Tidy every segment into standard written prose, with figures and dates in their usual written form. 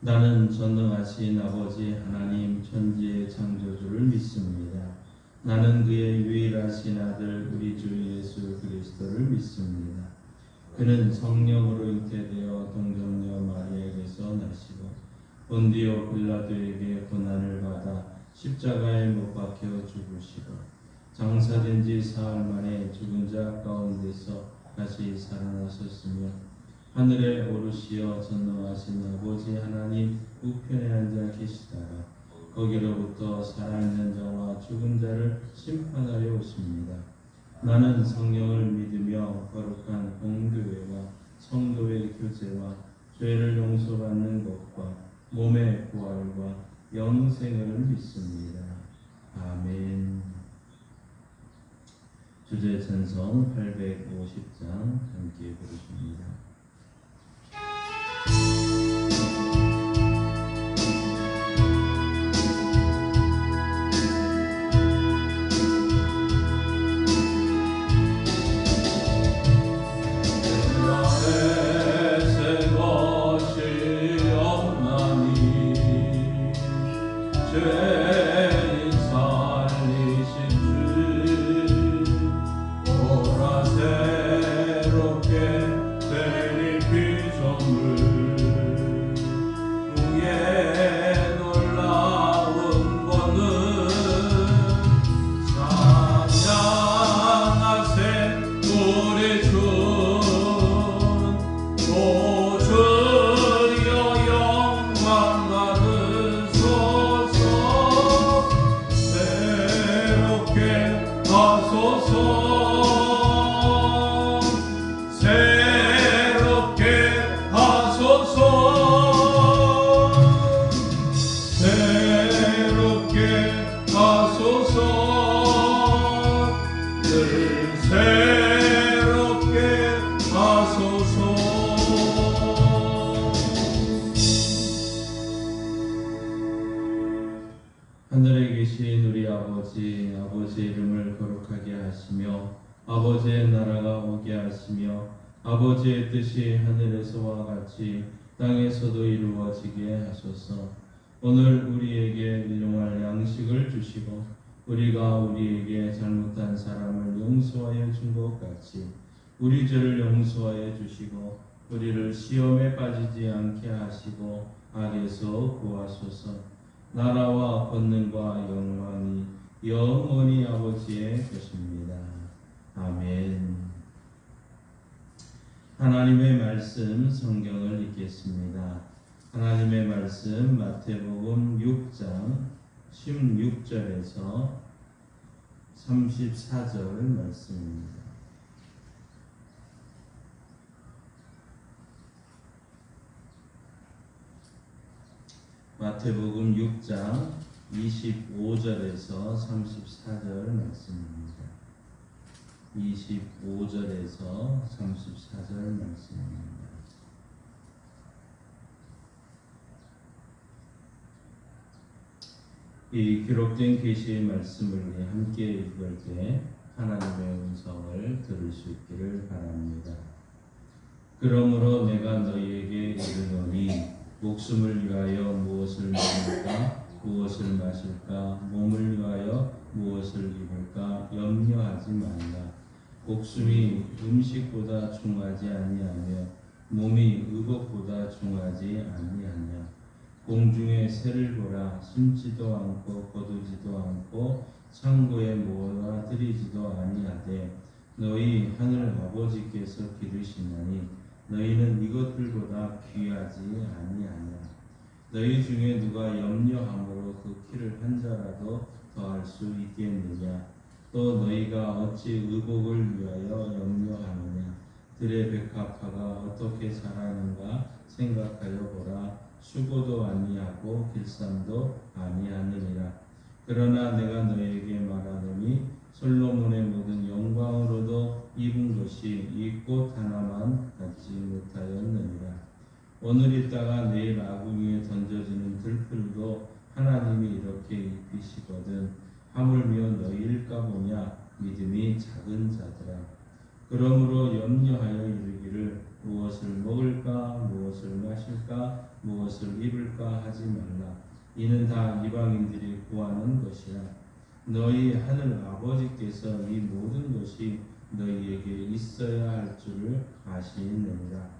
나는 전능하신 아버지 하나님 천지의 창조주를 믿습니다. 나는 그의 유일하신 아들 우리 주 예수 그리스도를 믿습니다. 그는 성령으로 잉태되어 동정녀 마리아에게서 나시고 본디오 빌라도에게 고난을 받아 십자가에 못 박혀 죽으시고 장사된 지 사흘 만에 죽은 자 가운데서 다시 살아나셨으며 하늘에 오르시어 전능하신 아버지 하나님 우편에 앉아 계시다가 거기로부터 살아있는 자와 죽은 자를 심판하려 오십니다. 나는 성령을 믿으며 거룩한 공교회와 성도의 교제와 죄를 용서받는 것과 몸의 부활과 영생을 믿습니다. 아멘. 주제 찬송 850장 함께 부르십니다. 하늘에 계신 우리 아버지, 아버지의 이름을 거룩하게 하시며 아버지의 나라가 오게 하시며 아버지의 뜻이 하늘에서와 같이 땅에서도 이루어지게 하소서. 오늘 우리에게 일용할 양식을 주시고 우리가 우리에게 잘못한 사람을 용서하여 준 것 같이 우리 죄를 용서하여 주시고 우리를 시험에 빠지지 않게 하시고 악에서 구하소서. 나라와 권능과 영광이 영원히 아버지의 것입니다. 아멘. 하나님의 말씀 성경을 읽겠습니다. 하나님의 말씀 마태복음 6장 16절에서 34절 말씀입니다. 마태복음 6장 25절에서 34절 말씀입니다. 25절에서 34절 말씀입니다. 이 기록된 계시의 말씀을 우리 함께 읽을 때 하나님의 음성을 들을 수 있기를 바랍니다. 그러므로 내가 너희에게 이르노니 목숨을 위하여 무엇을 먹을까 무엇을 마실까 몸을 위하여 무엇을 입을까 염려하지 말라. 목숨이 음식보다 중하지 아니하며 몸이 의복보다 중하지 아니하냐. 공중의 새를 보라. 심지도 않고 거두지도 않고 창고에 모아 들이지도 아니하되 너희 하늘 아버지께서 기르시나니 너희는 이것들보다 귀하지 아니하냐. 너희 중에 누가 염려함으로 그 키를 한 자라도 더할 수 있겠느냐. 또 너희가 어찌 의복을 위하여 염려하느냐. 들의 백합화가 어떻게 자라는가 생각하여 보라. 수고도 아니하고 길쌈도 아니하느니라. 그러나 내가 너희에게 말하노니 솔로몬의 모든 영광으로도 입은 것이 이 꽃 하나만 갖지 못하였느니라. 오늘 있다가 내일 아궁이에 던져지는 들풀도 하나님이 이렇게 입히시거든 하물며 너희일까 보냐. 믿음이 작은 자들아. 그러므로 염려하여 이르기를 무엇을 먹을까 무엇을 마실까 무엇을 입을까 하지 말라. 이는 다 이방인들이 구하는 것이라. 너희 하늘 아버지께서 이 모든 것이 너희에게 있어야 할 줄을 아시느니라.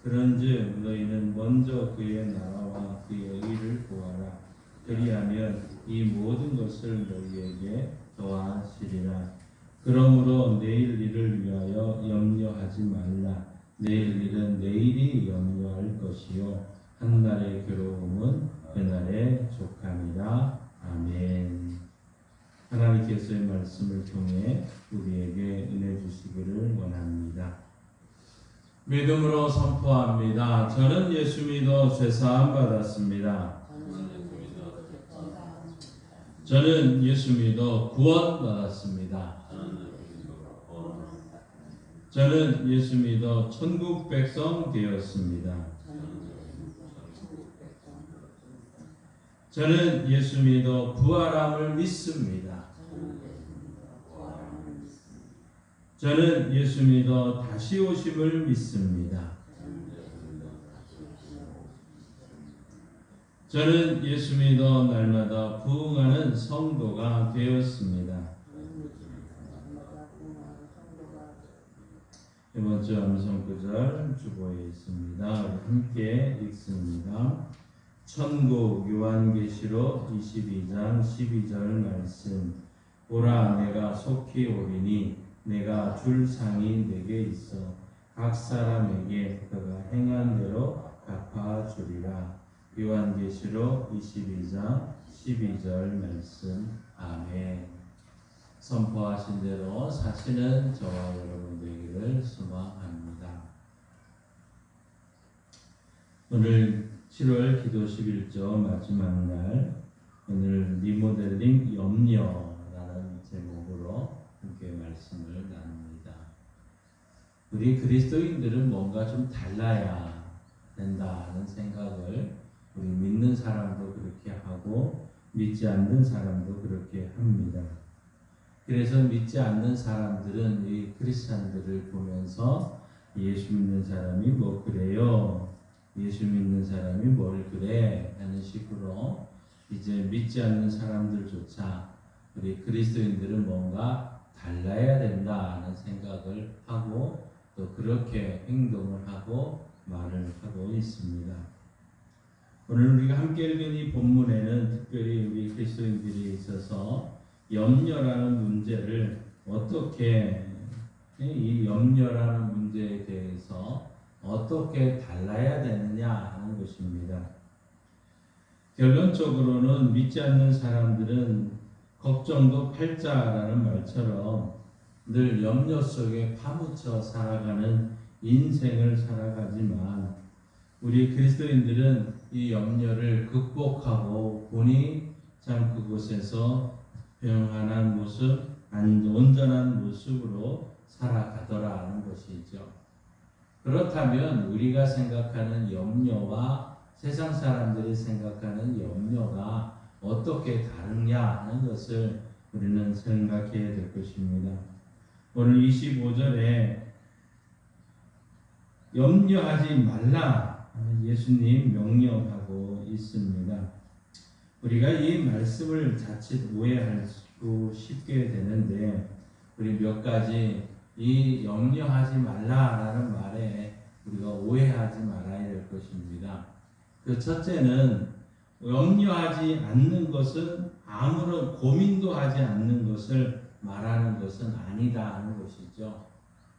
그런즉 너희는 먼저 그의 나라와 그의 의를 구하라. 그리하면 이 모든 것을 너희에게 더하시리라. 그러므로 내일 일을 위하여 염려하지 말라. 내일 일은 내일이 염려할 것이요 한날의 괴로움은 그날에 족함이라. 아멘. 하나님께서의 말씀을 통해 우리에게 은혜 주시기를 원합니다. 믿음으로 선포합니다. 저는 예수 믿어 죄사함 받았습니다. 저는 예수 믿어 구원 받았습니다. 저는 예수 믿어 천국 백성 되었습니다. 저는 예수 믿어 부활함을 믿습니다. 저는 예수 믿어 다시 오심을 믿습니다. 저는 예수 믿어 날마다 부흥하는 성도가 되었습니다. 이번 주 암송 구절 주보에 있습니다. 함께 읽습니다. 천국 요한계시록 22장 12절 말씀. 보라 내가 속히 오리니 내가 줄 상이 내게 있어 각 사람에게 그가 행한 대로 갚아주리라. 요한계시록 22장 12절 말씀. 아멘. 선포하신 대로 사시는 저와 여러분 되기를 소망합니다. 오늘 7월 기도 11조 마지막 날, 오늘 리모델링 염려라는 제목으로 함께 말씀을 나눕니다. 우리 그리스도인들은 뭔가 좀 달라야 된다는 생각을 우리 믿는 사람도 그렇게 하고 믿지 않는 사람도 그렇게 합니다. 그래서 믿지 않는 사람들은 이 크리스찬들을 보면서 예수 믿는 사람이 뭐 그래요? 예수 믿는 사람이 뭘 그래? 하는 식으로 이제 믿지 않는 사람들조차 우리 그리스도인들은 뭔가 달라야 된다는 생각을 하고 또 그렇게 행동을 하고 말을 하고 있습니다. 오늘 우리가 함께 읽은 이 본문에는 특별히 우리 그리스도인들이 있어서 염려라는 문제를 어떻게 이 염려라는 문제에 대해서 어떻게 달라야 되느냐 하는 것입니다. 결론적으로는 믿지 않는 사람들은 걱정도 팔자라는 말처럼 늘 염려 속에 파묻혀 살아가는 인생을 살아가지만 우리 그리스도인들은 이 염려를 극복하고 보니 참 그곳에서 평안한 모습, 온전한 모습으로 살아가더라는 것이죠. 그렇다면 우리가 생각하는 염려와 세상 사람들이 생각하는 염려가 어떻게 다르냐 하는 것을 우리는 생각해야 될 것입니다. 오늘 25절에 염려하지 말라 하는 예수님 명령하고 있습니다. 우리가 이 말씀을 자칫 오해하고 쉽게 되는데 우리 몇 가지 이 염려하지 말라라는 말에 우리가 오해하지 말아야 될 것입니다. 그 첫째는 염려하지 않는 것은 아무런 고민도 하지 않는 것을 말하는 것은 아니다 하는 것이죠.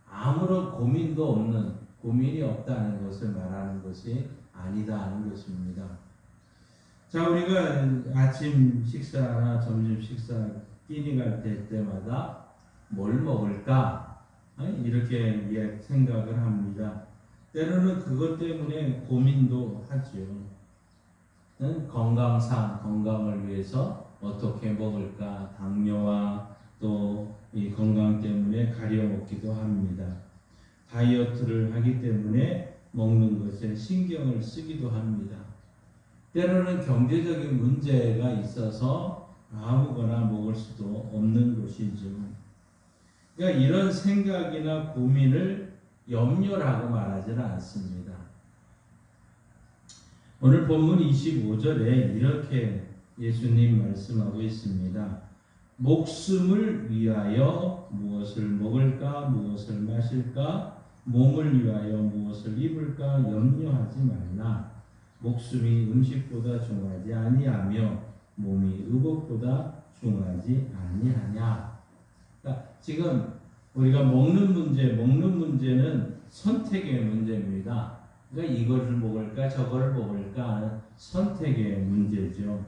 아무런 고민도 없는, 고민이 없다는 것을 말하는 것이 아니다 하는 것입니다. 자, 우리가 아침 식사나 점심 식사 끼니 갈 때마다 뭘 먹을까? 이렇게 생각을 합니다. 때로는 그것 때문에 고민도 하죠. 건강을 위해서 어떻게 먹을까? 당뇨와 또 이 건강 때문에 가려 먹기도 합니다. 다이어트를 하기 때문에 먹는 것에 신경을 쓰기도 합니다. 때로는 경제적인 문제가 있어서 아무거나 먹을 수도 없는 것이죠. 그러니까 이런 생각이나 고민을 염려라고 말하지는 않습니다. 오늘 본문 25절에 이렇게 예수님 말씀하고 있습니다. 목숨을 위하여 무엇을 먹을까, 무엇을 마실까, 몸을 위하여 무엇을 입을까 염려하지 말라. 목숨이 음식보다 중하지 아니하며 몸이 의복보다 중하지 아니하냐. 그러니까 지금 우리가 먹는 문제는 선택의 문제입니다. 그러니까 이것을 먹을까 저걸 먹을까 하는 선택의 문제죠.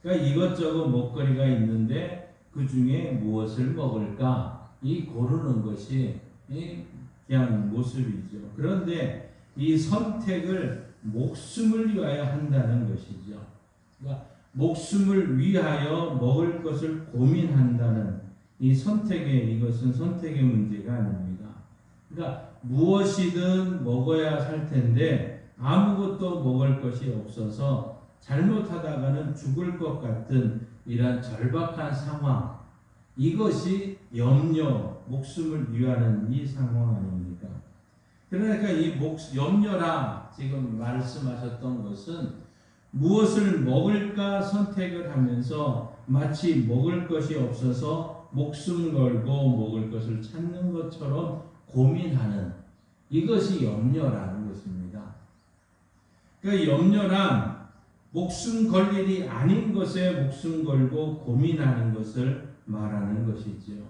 그러니까 이것저것 먹거리가 있는데 그 중에 무엇을 먹을까 이 고르는 것이 그냥 모습이죠. 그런데 이 선택을 목숨을 위하여 한다는 것이죠. 그러니까 목숨을 위하여 먹을 것을 고민한다는 이 이것은 선택의 문제가 아닙니다. 그러니까 무엇이든 먹어야 살 텐데 아무것도 먹을 것이 없어서 잘못하다가는 죽을 것 같은 이런 절박한 상황, 이것이 목숨을 위하는 이 상황 아닙니까? 그러니까 이 염려라 지금 말씀하셨던 것은 무엇을 먹을까 선택을 하면서 마치 먹을 것이 없어서 목숨 걸고 먹을 것을 찾는 것처럼 고민하는 이것이 염려라는 것입니다. 그러니까 염려란 목숨 걸 일이 아닌 것에 목숨 걸고 고민하는 것을 말하는 것이지요.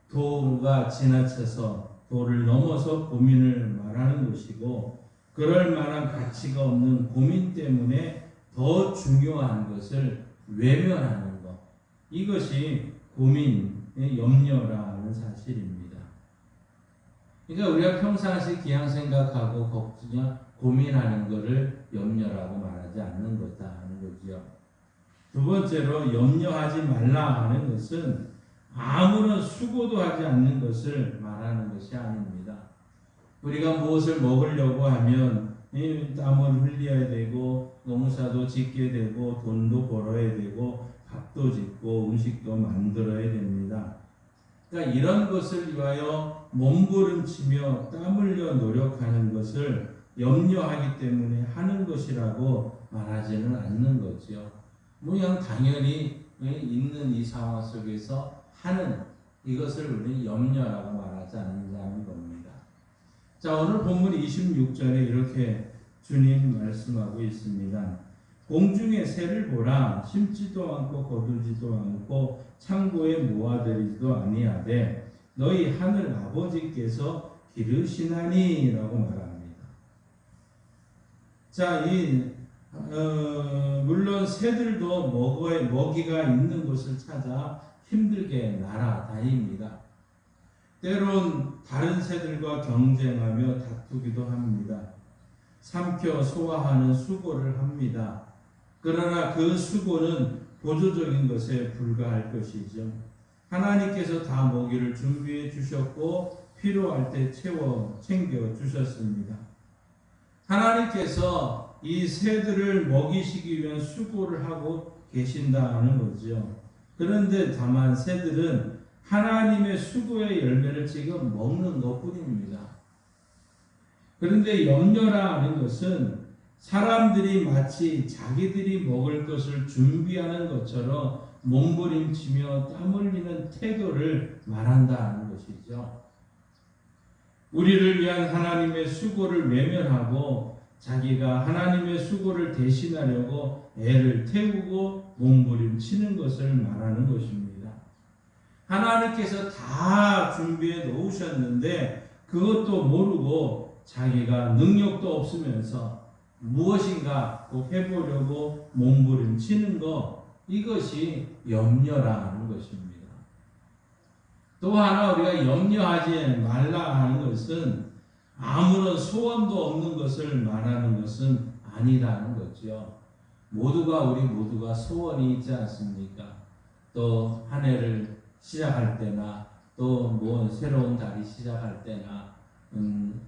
도가 지나쳐서 도를 넘어서 고민을 말하는 것이고 그럴 만한 가치가 없는 고민 때문에 더 중요한 것을 외면하는 것. 이것이 고민의 염려라는 사실입니다. 그러니까 우리가 평상시 그냥 생각하고 고민하는 것을 염려라고 말하지 않는 거다 하는 거죠. 두 번째로 염려하지 말라 하는 것은 아무런 수고도 하지 않는 것을 말하는 것이 아닙니다. 우리가 무엇을 먹으려고 하면 땀을 흘려야 되고 농사도 짓게 되고 돈도 벌어야 되고 밥도 짓고 음식도 만들어야 됩니다. 그러니까 이런 것을 위하여 몸부림치며 땀 흘려 노력하는 것을 염려하기 때문에 하는 것이라고 말하지는 않는 거죠. 그냥 당연히 있는 이 상황 속에서 하는 이것을 우리는 염려라고 말하지 않는다는 겁니다. 자, 오늘 본문 26절에 이렇게 주님 말씀하고 있습니다. 공중의 새를 보라. 심지도 않고 거두지도 않고 창고에 모아들이지도 아니하되 너희 하늘 아버지께서 기르시나니 라고 말합니다. 자, 물론 새들도 먹이가 있는 곳을 찾아 힘들게 날아다닙니다. 때론 다른 새들과 경쟁하며 다투기도 합니다. 삼켜 소화하는 수고를 합니다. 그러나 그 수고는 보조적인 것에 불과할 것이죠. 하나님께서 다 먹이를 준비해 주셨고 필요할 때 챙겨 주셨습니다. 하나님께서 이 새들을 먹이시기 위한 수고를 하고 계신다는 거죠. 그런데 다만 새들은 하나님의 수고의 열매를 지금 먹는 것뿐입니다. 그런데 염려라 하는 것은 사람들이 마치 자기들이 먹을 것을 준비하는 것처럼 몸부림치며 땀 흘리는 태도를 말한다는 것이죠. 우리를 위한 하나님의 수고를 외면하고 자기가 하나님의 수고를 대신하려고 애를 태우고 몸부림치는 것을 말하는 것입니다. 하나님께서 다 준비해 놓으셨는데 그것도 모르고 자기가 능력도 없으면서 무엇인가 꼭 해보려고 몸부림치는 것, 이것이 염려라는 것입니다. 또 하나 우리가 염려하지 말라 하는 것은 아무런 소원도 없는 것을 말하는 것은 아니라는 거죠. 우리 모두가 소원이 있지 않습니까? 또 한 해를 시작할 때나 또 뭐 새로운 달이 시작할 때나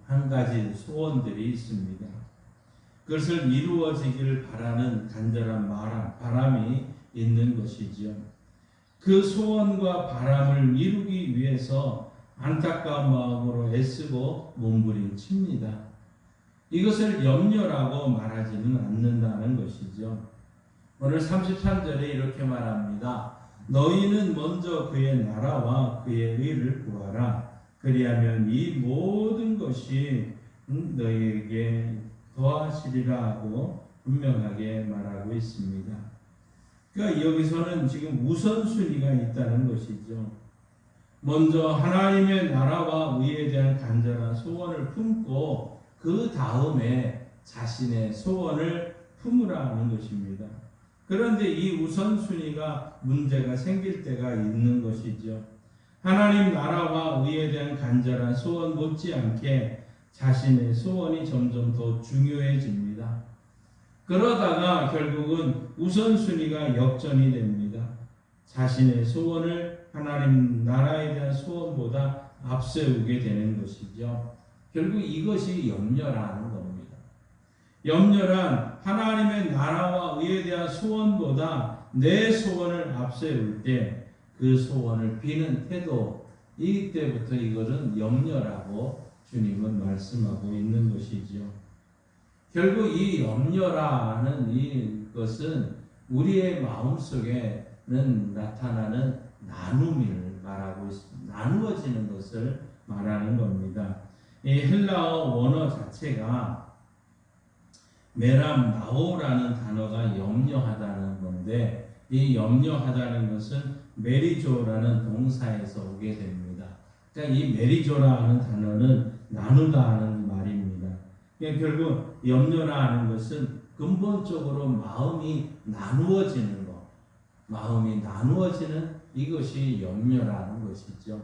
한 가지 소원들이 있습니다. 그것을 이루어지기를 바라는 간절한 바람이 있는 것이지요. 그 소원과 바람을 이루기 위해서 안타까운 마음으로 애쓰고 몸부림칩니다. 이것을 염려라고 말하지는 않는다는 것이죠. 오늘 33절에 이렇게 말합니다. 너희는 먼저 그의 나라와 그의 의를 구하라. 그리하면 이 모든 것이 너희에게 더하시리라 하고 분명하게 말하고 있습니다. 그러니까 여기서는 지금 우선순위가 있다는 것이죠. 먼저 하나님의 나라와 의에 대한 간절한 소원을 품고 그 다음에 자신의 소원을 품으라는 것입니다. 그런데 이 우선순위가 문제가 생길 때가 있는 것이죠. 하나님 나라와 의에 대한 간절한 소원 못지않게 자신의 소원이 점점 더 중요해집니다. 그러다가 결국은 우선순위가 역전이 됩니다. 자신의 소원을 하나님 나라에 대한 소원보다 앞세우게 되는 것이죠. 결국 이것이 염려라는 겁니다. 염려란 하나님의 나라와 의에 대한 소원보다 내 소원을 앞세울 때 그 소원을 비는 태도, 이때부터 이것은 염려라고 주님은 말씀하고 있는 것이죠. 결국 이 염려라는 이것은 우리의 마음속에는 나타나는 나눔을 말하고 있습니다. 나누어지는 것을 말하는 겁니다. 이 헬라어 원어 자체가 메람나오라는 단어가 염려하다는 건데, 이 염려하다는 것은 메리조라는 동사에서 오게 됩니다. 그러니까 이 메리조라는 단어는 나누다 하는 말입니다. 그러니까 결국 염려라는 것은 근본적으로 마음이 나누어지는 것, 마음이 나누어지는 이것이 염려라는 것이죠.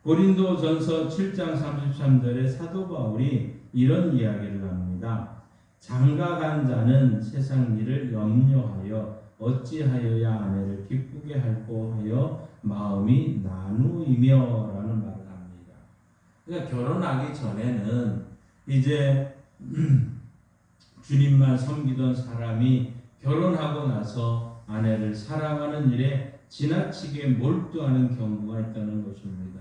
고린도전서 7장 33절에 사도 바울이 이런 이야기를 합니다. 장가간 자는 세상 일을 염려하여 어찌하여야 아내를 기쁘게 할꼬 하여 마음이 나누이며라는 말을 합니다. 그러니까 결혼하기 전에는 이제 주님만 섬기던 사람이 결혼하고 나서 아내를 사랑하는 일에 지나치게 몰두하는 경우가 있다는 것입니다.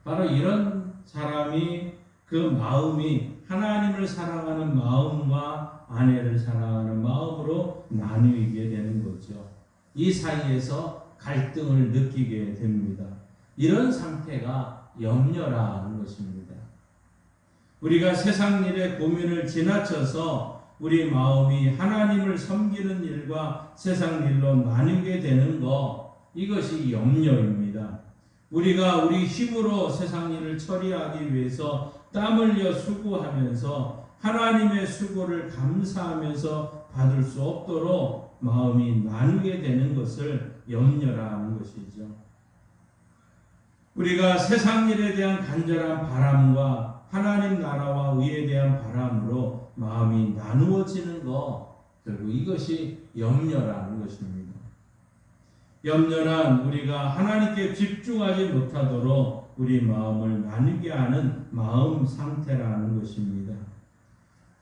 바로 이런 사람이 그 마음이 하나님을 사랑하는 마음과 아내를 사랑하는 마음으로 나누게 되는 거죠. 이 사이에서 갈등을 느끼게 됩니다. 이런 상태가 염려라는 것입니다. 우리가 세상 일의 고민을 지나쳐서 우리 마음이 하나님을 섬기는 일과 세상 일로 나뉘게 되는 것, 이것이 염려입니다. 우리가 우리 힘으로 세상 일을 처리하기 위해서 땀 흘려 수고하면서 하나님의 수고를 감사하면서 받을 수 없도록 마음이 나누게 되는 것을 염려라는 것이죠. 우리가 세상 일에 대한 간절한 바람과 하나님 나라와 의에 대한 바람으로 마음이 나누어지는 것, 결국 이것이 염려라는 것입니다. 염려란 우리가 하나님께 집중하지 못하도록 우리 마음을 나누게 하는 마음 상태라는 것입니다.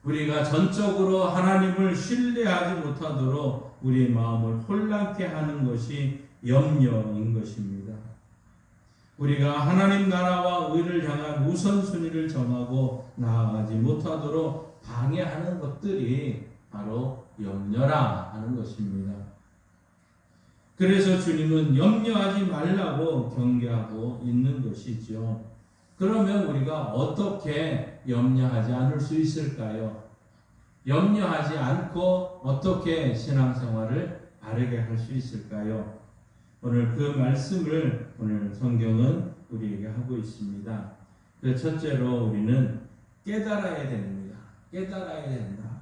우리가 전적으로 하나님을 신뢰하지 못하도록 우리 마음을 혼란케 하는 것이 염려인 것입니다. 우리가 하나님 나라와 의를 향한 우선순위를 정하고 나아가지 못하도록 방해하는 것들이 바로 염려라 하는 것입니다. 그래서 주님은 염려하지 말라고 경계하고 있는 것이죠. 그러면 우리가 어떻게 염려하지 않을 수 있을까요? 염려하지 않고 어떻게 신앙생활을 바르게 할 수 있을까요? 오늘 그 말씀을 오늘 성경은 우리에게 하고 있습니다. 그 첫째로 우리는 깨달아야 됩니다. 깨달아야 된다.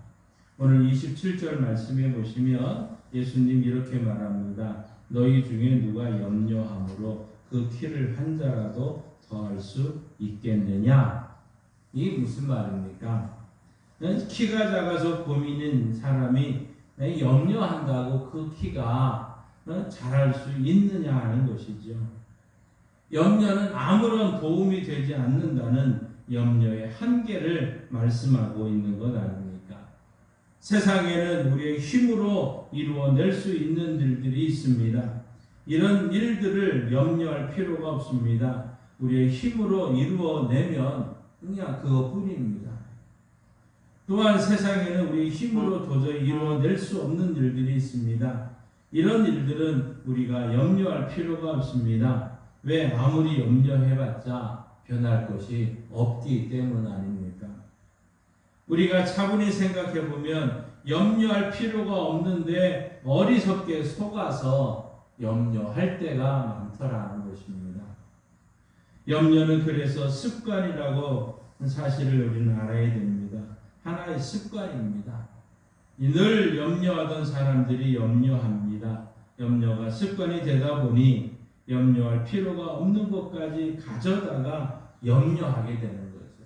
오늘 27절 말씀에 보시면 예수님 이렇게 말합니다. 너희 중에 누가 염려함으로 그 키를 한 자라도 더할 수 있겠느냐? 이게 무슨 말입니까? 키가 작아서 고민인 사람이 염려한다고 그 키가 자랄 수 있느냐 하는 것이죠. 염려는 아무런 도움이 되지 않는다는 염려의 한계를 말씀하고 있는 것 아닙니까? 세상에는 우리의 힘으로 이루어낼 수 있는 일들이 있습니다. 이런 일들을 염려할 필요가 없습니다. 우리의 힘으로 이루어내면 그냥 그것뿐입니다. 또한 세상에는 우리 힘으로 도저히 이루어낼 수 없는 일들이 있습니다. 이런 일들은 우리가 염려할 필요가 없습니다. 왜? 아무리 염려해봤자 변할 것이 없기 때문 아닙니까? 우리가 차분히 생각해보면 염려할 필요가 없는데 어리석게 속아서 염려할 때가 많더라는 것입니다. 염려는 그래서 습관이라고 사실을 우리는 알아야 됩니다. 하나의 습관입니다. 늘 염려하던 사람들이 염려합니다. 염려가 습관이 되다 보니 염려할 필요가 없는 것까지 가져다가 염려하게 되는 거죠.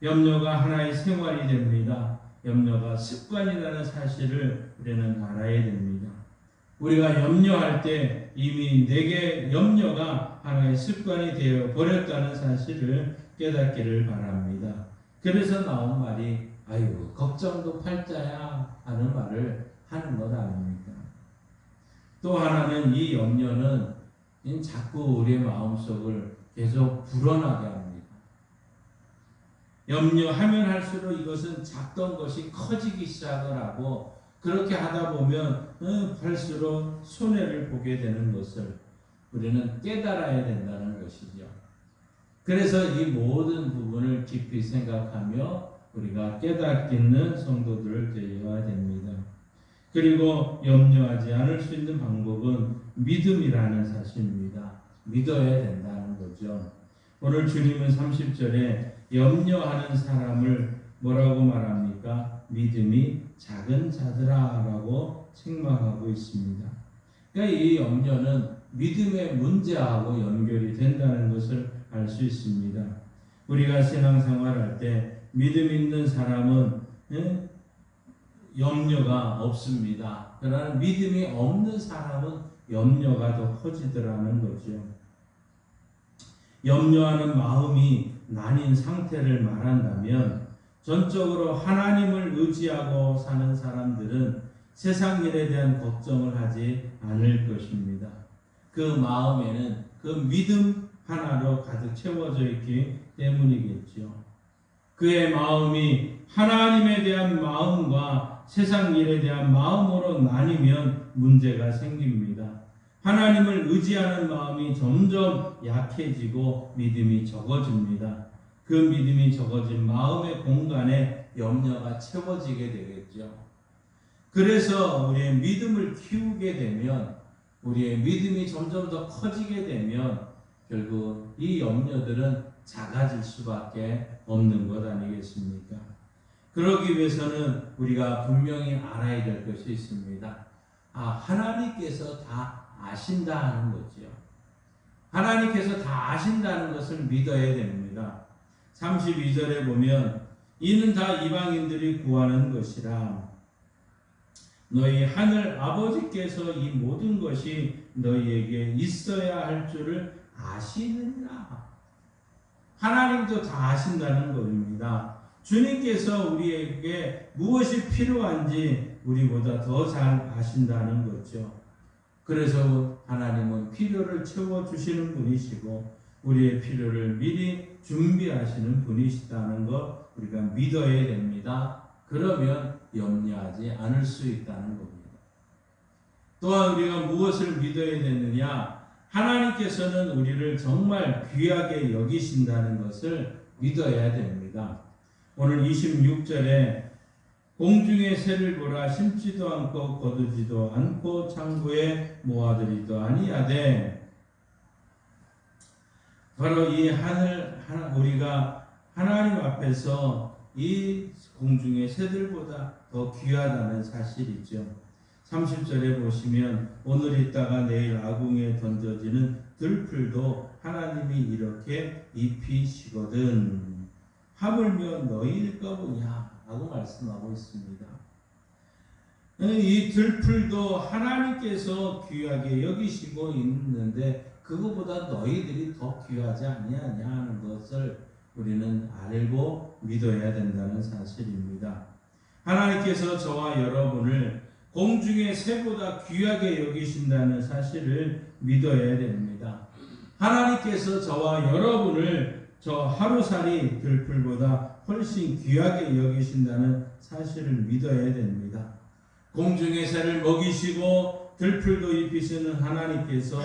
염려가 하나의 생활이 됩니다. 염려가 습관이라는 사실을 우리는 알아야 됩니다. 우리가 염려할 때 이미 내게 염려가 하나의 습관이 되어 버렸다는 사실을 깨닫기를 바랍니다. 그래서 나온 말이 아유 걱정도 팔자야 하는 말을 하는 것 아닙니까? 또 하나는 이 염려는 자꾸 우리의 마음속을 계속 불어나게 합니다. 염려하면 할수록 이것은 작던 것이 커지기 시작을 하고 그렇게 하다 보면 할수록 손해를 보게 되는 것을 우리는 깨달아야 된다는 것이죠. 그래서 이 모든 부분을 깊이 생각하며 우리가 깨닫는 성도들을 되어야 됩니다. 그리고 염려하지 않을 수 있는 방법은 믿음이라는 사실입니다. 믿어야 된다는 거죠. 오늘 주님은 30절에 염려하는 사람을 뭐라고 말합니까? 믿음이 작은 자들아 라고 책망하고 있습니다. 그러니까 이 염려는 믿음의 문제하고 연결이 된다는 것을 알 수 있습니다. 우리가 신앙생활할 때 믿음 있는 사람은 염려가 없습니다. 그러나 믿음이 없는 사람은 염려가 더 커지더라는 거죠. 염려하는 마음이 나뉜 상태를 말한다면 전적으로 하나님을 의지하고 사는 사람들은 세상 일에 대한 걱정을 하지 않을 것입니다. 그 마음에는 그 믿음 하나로 가득 채워져 있기 때문이겠죠. 그의 마음이 하나님에 대한 마음과 세상 일에 대한 마음으로 나뉘면 문제가 생깁니다. 하나님을 의지하는 마음이 점점 약해지고 믿음이 적어집니다. 그 믿음이 적어진 마음의 공간에 염려가 채워지게 되겠죠. 그래서 우리의 믿음을 키우게 되면 우리의 믿음이 점점 더 커지게 되면 결국 이 염려들은 작아질 수밖에 없는 것 아니겠습니까? 그러기 위해서는 우리가 분명히 알아야 될 것이 있습니다. 하나님께서 다 아신다는 거죠. 하나님께서 다 아신다는 것을 믿어야 됩니다. 32절에 보면 이는 다 이방인들이 구하는 것이라 너희 하늘 아버지께서 이 모든 것이 너희에게 있어야 할 줄을 아시느니라. 하나님도 다 아신다는 겁니다. 주님께서 우리에게 무엇이 필요한지 우리보다 더 잘 아신다는 거죠. 그래서 하나님은 필요를 채워주시는 분이시고 우리의 필요를 미리 준비하시는 분이시다는 것 우리가 믿어야 됩니다. 그러면 염려하지 않을 수 있다는 겁니다. 또한 우리가 무엇을 믿어야 되느냐? 하나님께서는 우리를 정말 귀하게 여기신다는 것을 믿어야 됩니다. 오늘 26절에 공중의 새를 보라 심지도 않고 거두지도 않고 창고에 모아들이도 아니하되 바로 이 우리가 하나님 앞에서 이 공중의 새들보다 더 귀하다는 사실이죠. 30절에 보시면 오늘 있다가 내일 아궁에 던져지는 들풀도 하나님이 이렇게 입히시거든 하물며 너희일까 보냐 라고 말씀하고 있습니다. 이 들풀도 하나님께서 귀하게 여기시고 있는데 그거보다 너희들이 더 귀하지 아니하냐 하는 것을 우리는 알고 믿어야 된다는 사실입니다. 하나님께서 저와 여러분을 공중의 새보다 귀하게 여기신다는 사실을 믿어야 됩니다. 하나님께서 저와 여러분을 저 하루살이 들풀보다 훨씬 귀하게 여기신다는 사실을 믿어야 됩니다. 공중의 새를 먹이시고 들풀도 입히시는 하나님께서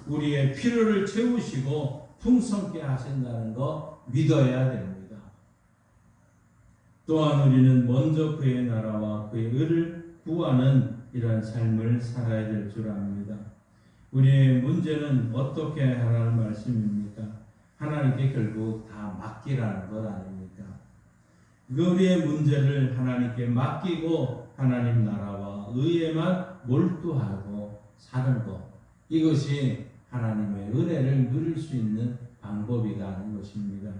우리의 필요를 채우시고 풍성케 하신다는 거 믿어야 됩니다. 또한 우리는 먼저 그의 나라와 그의 의를 구하는 이러한 삶을 살아야 될 줄 압니다. 우리의 문제는 어떻게 하라는 말씀입니까? 하나님께 결국 다 맡기라는 것 아닙니까? 우리의 문제를 하나님께 맡기고 하나님 나라와 의에만 몰두하고 사는 것, 이것이 하나님의 은혜를 누릴 수 있는 방법이라는 것입니다.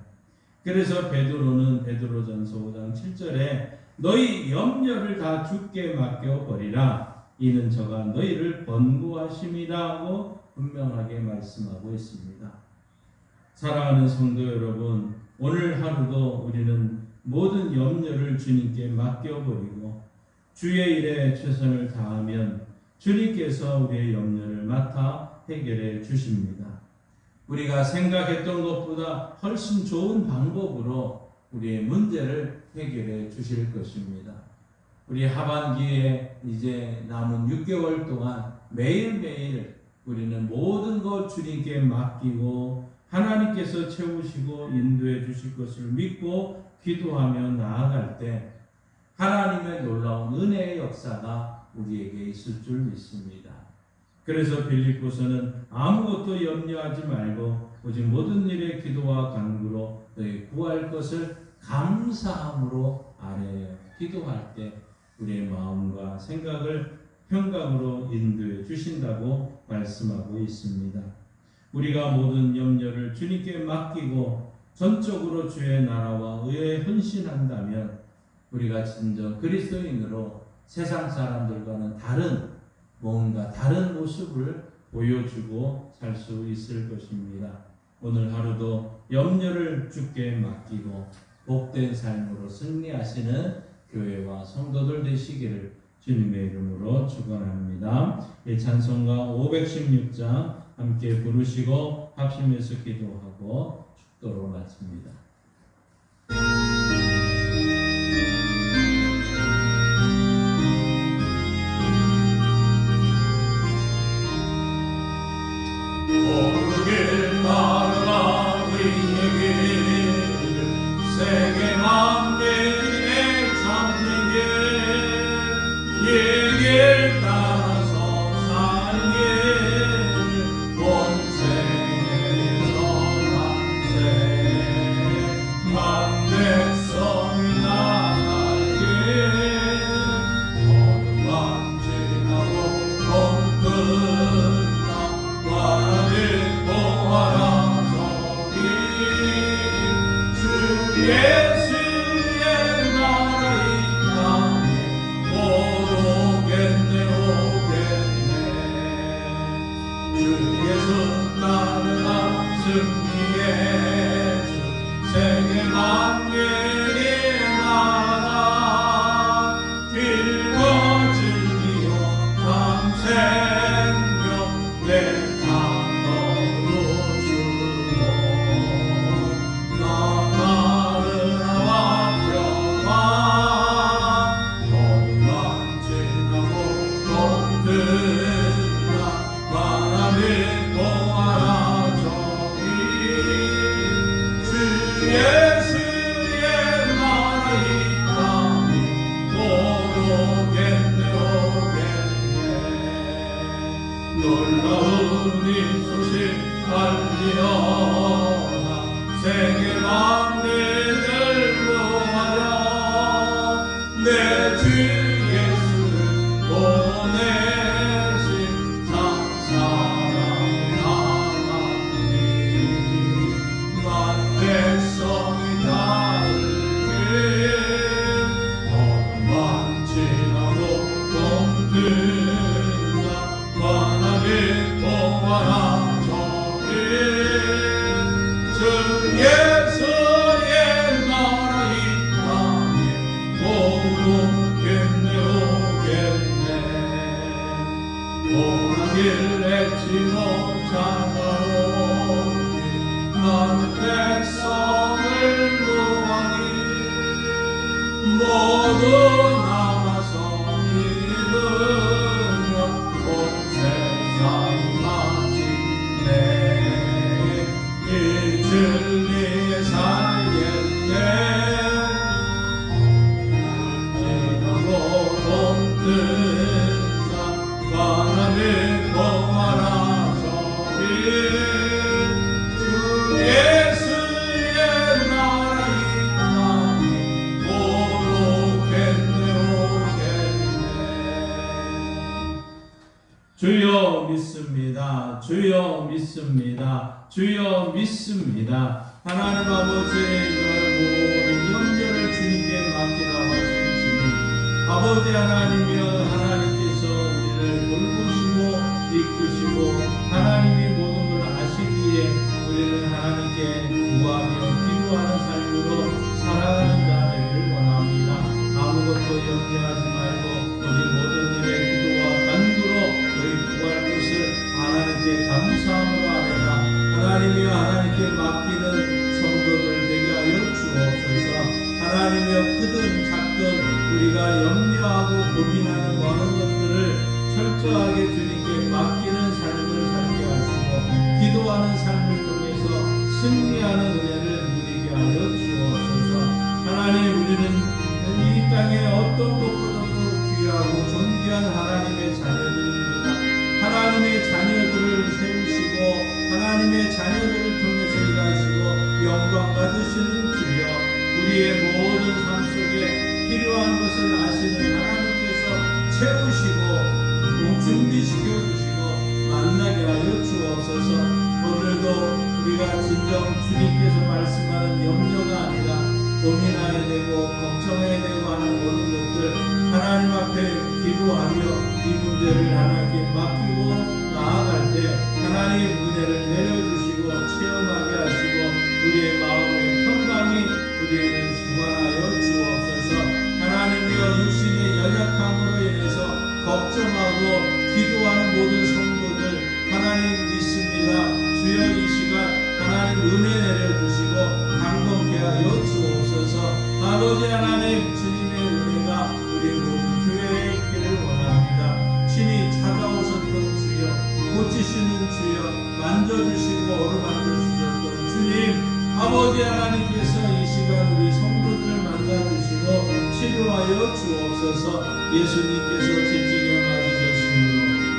그래서 베드로는 베드로전서 5장 7절에 너희 염려를 다 주께 맡겨버리라 이는 저가 너희를 번구하심이라 하고 분명하게 말씀하고 있습니다. 사랑하는 성도 여러분, 오늘 하루도 우리는 모든 염려를 주님께 맡겨버리고 주의 일에 최선을 다하면 주님께서 우리의 염려를 맡아 해결해 주십니다. 우리가 생각했던 것보다 훨씬 좋은 방법으로 우리의 문제를 해결해 주실 것입니다. 우리 하반기에 이제 남은 6개월 동안 매일매일 우리는 모든 것 주님께 맡기고 하나님께서 채우시고 인도해 주실 것을 믿고 기도하며 나아갈 때 하나님의 놀라운 은혜의 역사가 우리에게 있을 줄 믿습니다. 그래서 빌립보서는 아무것도 염려하지 말고 오직 모든 일에 기도와 간구로 너희 구할 것을 감사함으로 아뢰어 기도할 때 우리의 마음과 생각을 평강으로 인도해 주신다고 말씀하고 있습니다. 우리가 모든 염려를 주님께 맡기고 전적으로 주의 나라와 의에 헌신한다면 우리가 진정 그리스도인으로 세상 사람들과는 다른 뭔가 다른 모습을 보여주고 살 수 있을 것입니다. 오늘 하루도 염려를 주께 맡기고 복된 삶으로 승리하시는 교회와 성도들 되시기를 주님의 이름으로 축원합니다. 이 찬송가 516장 함께 부르시고 합심해서 기도하고 축도로 마칩니다. 오르길 따르라 의의 길 세계 만민의 참된 길 이 길 따라서 사는 길 본생에서 만 백성이 나갈 길 어둠만 지나고 봄 끝나 하나님 보아라 저기 주 예수의 나라 이 땅에 곧 오겠네 주 예수 따르라 승리의 주 세계 만민이 나라 길고 즐기요 탐생명 내 놀라운 이 소식 알리어라 세계 만민을 모아라 내 주 예수를 보내신 참 사랑의 하나님 만 백성이 다르게 어둠만 지나고 봄들 하나님 보아라 저기 주 예수의 알지 못하노니 많은 백성을 모으니 모두 남아서 믿으며 온 세상이 마치네 이 진리에 살겠네 지나고 돕든가 바람에 보아라 저리 주 예수의 나라 이 땅이 오겠네 오겠네 주여 믿습니다 주여 믿습니다 주여 믿습니다 하나님 아버지의 모든 염려를 주님께 맡기라고 하신 주님 아버지 하나님이여 하나님께서 우리를 돌보시고 이끄시고 하나님이 모든 걸 아시기에 우리는 하나님께 구하며 기도하는 삶으로 살아가는 자 되기를 원합니다. 아무것도 염려하지 말고 우리 모든 일에 기도와 간구로 우리 구할 것을 하나님께 감사함으로 아뢰라. 하나님이여 하나님께 맡기는 성도들 되게 하여 주옵소서. 하나님이여 크든 작든 우리가 염려하고 고민하는 많은 것들을 철저하게 주님께 맡기는 삶을 살게 하시고 기도하는 삶을 통해서 승리하는 은혜를 누리게 하여 주옵소서. 하나님 우리는 이 땅에 어떤 것보다도 귀하고 존귀한 하나님의 자녀들입니다. 하나님의 자녀들을 세우시고 하나님의 자녀들을 통해서 일하시고 영광 받으시는 주여 우리의 모든 삶 속에 필요한 것을 아시는 하나님께서 채우시고 준비시켜 주시고 만나게 하여 주옵소서. 오늘도 우리가 진정 주님께서 말씀하는 염려가 아니라 고민해야 되고 걱정해야 되고 하는 모든 것들 하나님 앞에 기도하며 이 문제를 하나님께 맡기고 나아갈 때 하나님 은혜를 내려주시고 체험하게 하시고 우리의 마음의 평강이 우리에게 주관하여 주옵소서. 하나님이여 육신의 연약함으로 인해서 걱정하고 기도하는 모든 성도들 하나님 믿습니다. 주여 이 시간 하나님 은혜 내려주시고 감동케 하여 주옵소서. 아버지 하나님 주님의 은혜가 우리 모든 교회에 있기를 원합니다. 친히 찾아오셨던 주여 고치시는 주여 만져주시고 어루만져 주셨던 주님 아버지 하나님께서 이 시간 우리 성도들을 만나주시고 치료하여 주옵소서. 예수님께서 질증에 맞으셨으므로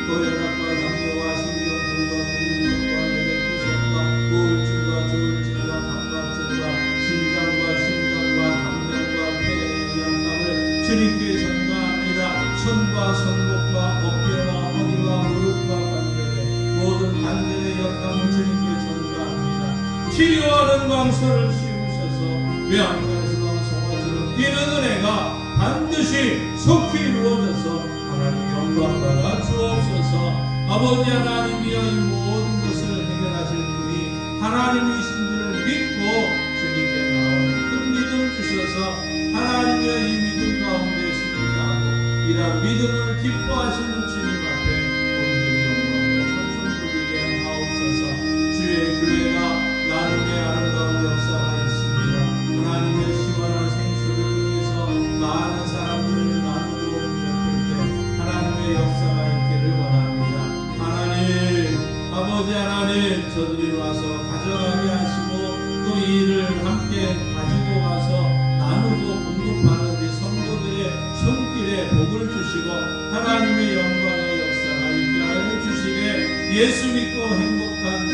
고혈압과 당뇨와 신경통과 근육통과 뇌백부전과 우울증과 조울증과 감각증과 심장과 담력과 폐의 연약함을 주님께 전가합니다. 손과 손목과 어깨와 허리와 무릎과 관절의 모든 관절의 약함을 주님께 전가합니다. 치료하는 광서를 씌우셔서 외양간에서 나온 송아지로 뛰는 은혜가 반드시 속히 이루어져서 하나님 영광받아 주옵소서. 아버지 하나님이여 이 모든 것을 해결하실 분이 하나님이신 줄을 믿고 주님께 나오는 큰 믿음 주셔서 하나님이여 이 믿음 가운데 승리하고 이런 믿음을 기뻐하시는 주님 앞에 온전히 영광과 찬송 드리게 하옵소서. 주의 교회가 나름의 아름다운 역사가 있습니다. 하나님의 시원한 생수를 통해서 많은 사람들을 나누고 베풀 때 하나님의 역사가 있기를 원합니다. 하나님 아버지 하나님 저들이 와서 가져가게 하시고 또 이 일을 함께 가지고 가서 나누고 공급하는 우리 성도들의 손길에 복을 주시고 하나님의 영광의 역사가 있게 하여 주시되 예수 믿고 행복한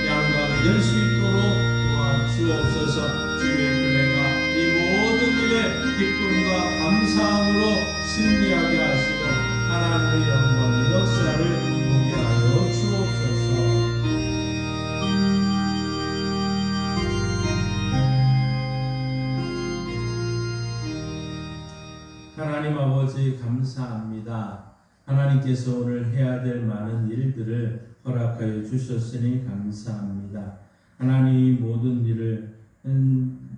양광이 될 수 있도록 도와주옵소서. 주의 교회가 이 모든 일에 기쁨과 감사함으로 승리하게 하시고 하나님의 영광의 역사를 보게 하여 주옵소서. 하나님 아버지 감사합니다. 하나님께서 오늘 해야 될 많은 일들을 허락하여 주셨으니 감사합니다. 하나님 모든 일을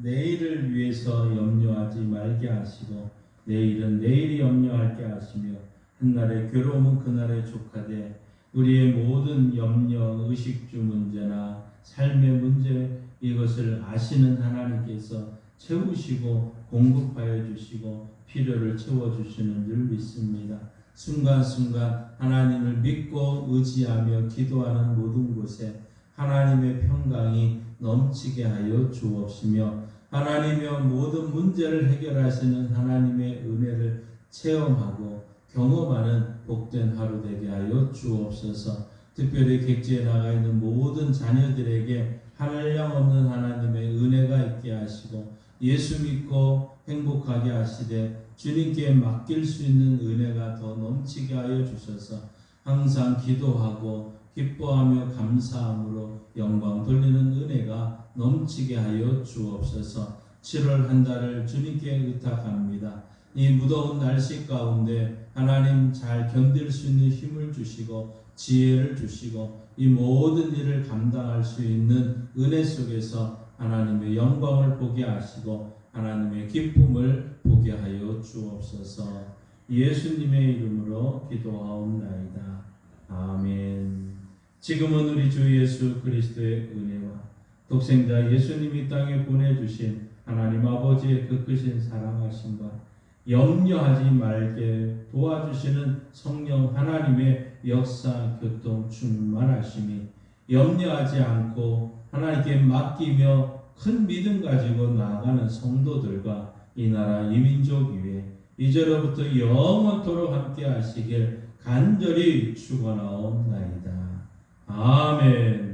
내일을 위해서 염려하지 말게 하시고 내일은 내일이 염려하게 하시며 한날의 괴로움은 그날에 족하되 우리의 모든 염려, 의식주 문제나 삶의 문제 이것을 아시는 하나님께서 채우시고 공급하여 주시고 필요를 채워주시는 줄 믿습니다. 순간순간 하나님을 믿고 의지하며 기도하는 모든 곳에 하나님의 평강이 넘치게 하여 주옵시며 하나님의 모든 문제를 해결하시는 하나님의 은혜를 체험하고 경험하는 복된 하루 되게 하여 주옵소서. 특별히 객지에 나가 있는 모든 자녀들에게 한량없는 하나님의 은혜가 있게 하시고 예수 믿고 행복하게 하시되 주님께 맡길 수 있는 은혜가 더 넘치게 하여 주셔서 항상 기도하고 기뻐하며 감사함으로 영광 돌리는 은혜가 넘치게 하여 주옵소서. 7월 한 달을 주님께 의탁합니다. 이 무더운 날씨 가운데 하나님 잘 견딜 수 있는 힘을 주시고 지혜를 주시고 이 모든 일을 감당할 수 있는 은혜 속에서 하나님의 영광을 보게 하시고 하나님의 기쁨을 보게 하여 주옵소서. 예수님의 이름으로 기도하옵나이다. 아멘. 지금은 우리 주 예수 그리스도의 은혜와 독생자 예수님이 땅에 보내주신 하나님 아버지의 그 크신 사랑하심과 염려하지 말게 도와주시는 성령 하나님의 역사 교통 충만하심이 염려하지 않고 하나님께 맡기며 큰 믿음 가지고 나아가는 성도들과 이 나라 이 민족 위에 이제로부터 영원토록 함께 하시길 간절히 축원하옵나이다. 아멘.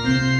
아멘.